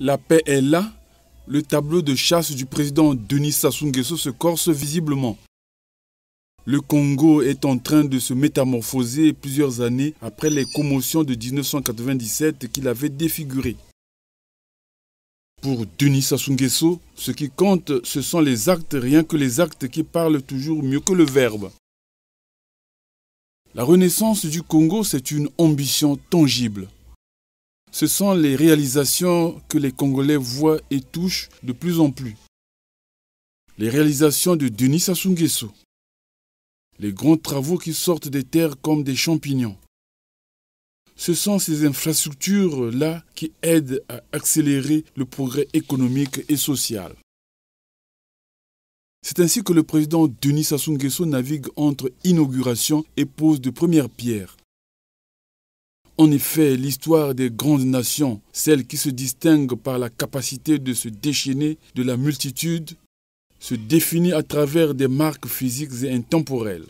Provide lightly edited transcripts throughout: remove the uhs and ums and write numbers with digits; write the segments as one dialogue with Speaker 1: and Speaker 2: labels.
Speaker 1: La paix est là. Le tableau de chasse du président Denis Sassou Nguesso se corse visiblement. Le Congo est en train de se métamorphoser plusieurs années après les commotions de 1997 qu'il avait défigurées. Pour Denis Sassou Nguesso, ce qui compte, ce sont les actes, rien que les actes qui parlent toujours mieux que le verbe. La renaissance du Congo, c'est une ambition tangible. Ce sont les réalisations que les Congolais voient et touchent de plus en plus. Les réalisations de Denis Sassou Nguesso. Les grands travaux qui sortent des terres comme des champignons. Ce sont ces infrastructures-là qui aident à accélérer le progrès économique et social. C'est ainsi que le président Denis Sassou Nguesso navigue entre inauguration et pose de premières pierres. En effet, l'histoire des grandes nations, celles qui se distinguent par la capacité de se déchaîner de la multitude, se définit à travers des marques physiques et intemporelles.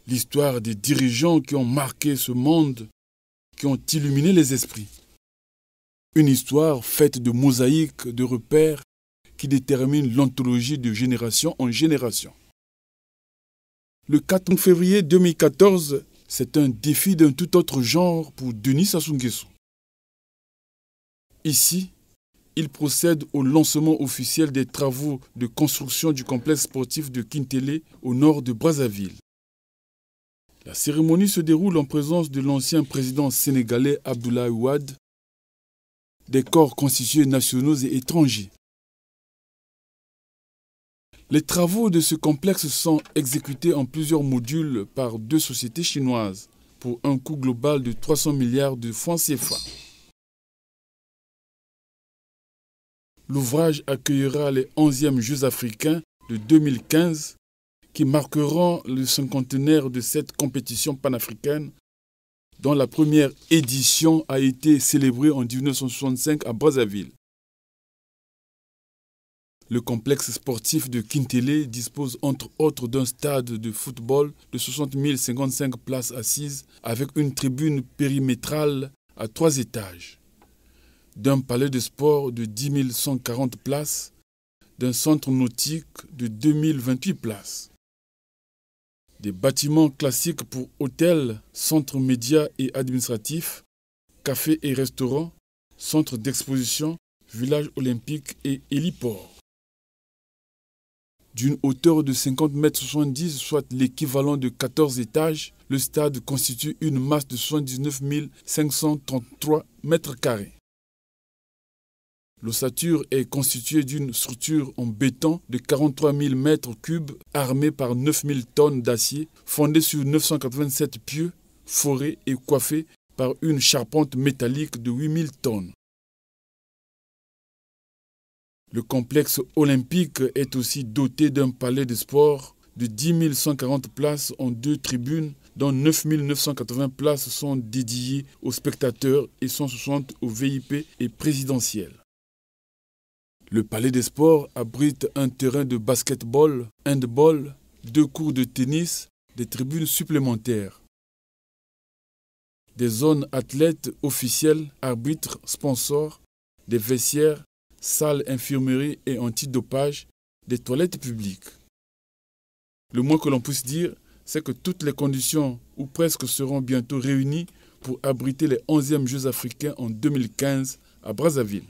Speaker 1: L'histoire des dirigeants qui ont marqué ce monde, qui ont illuminé les esprits. Une histoire faite de mosaïques, de repères, qui déterminent l'ontologie de génération en génération. Le 4 février 2014, c'est un défi d'un tout autre genre pour Denis Sassou Nguesso. Ici, il procède au lancement officiel des travaux de construction du complexe sportif de Kintélé au nord de Brazzaville. La cérémonie se déroule en présence de l'ancien président sénégalais Abdoulaye Wade, des corps constitués nationaux et étrangers. Les travaux de ce complexe sont exécutés en plusieurs modules par deux sociétés chinoises pour un coût global de 300 milliards de francs CFA. L'ouvrage accueillera les 11e Jeux africains de 2015 qui marqueront le cinquantenaire de cette compétition panafricaine dont la première édition a été célébrée en 1965 à Brazzaville. Le complexe sportif de Kintélé dispose entre autres d'un stade de football de 60 055 places assises avec une tribune périmétrale à 3 étages, d'un palais de sport de 10 140 places, d'un centre nautique de 2028 places. Des bâtiments classiques pour hôtels, centres médias et administratifs, cafés et restaurants, centres d'exposition, village olympique et héliport. D'une hauteur de 50,70 m, soit l'équivalent de 14 étages, le stade constitue une masse de 79 533 m². L'ossature est constituée d'une structure en béton de 43 000 m3 armée par 9 000 tonnes d'acier, fondée sur 987 pieux, forés et coiffée par une charpente métallique de 8 000 tonnes. Le complexe olympique est aussi doté d'un palais de sport de 10 140 places en 2 tribunes, dont 9 980 places sont dédiées aux spectateurs et 160 aux VIP et présidentielles. Le palais des sports abrite un terrain de basket-ball, handball, 2 cours de tennis, des tribunes supplémentaires. Des zones athlètes officielles, arbitres, sponsors, des vestiaires, salles infirmerie et antidopage, des toilettes publiques. Le moins que l'on puisse dire, c'est que toutes les conditions, ou presque, seront bientôt réunies pour abriter les 11e Jeux africains en 2015 à Brazzaville.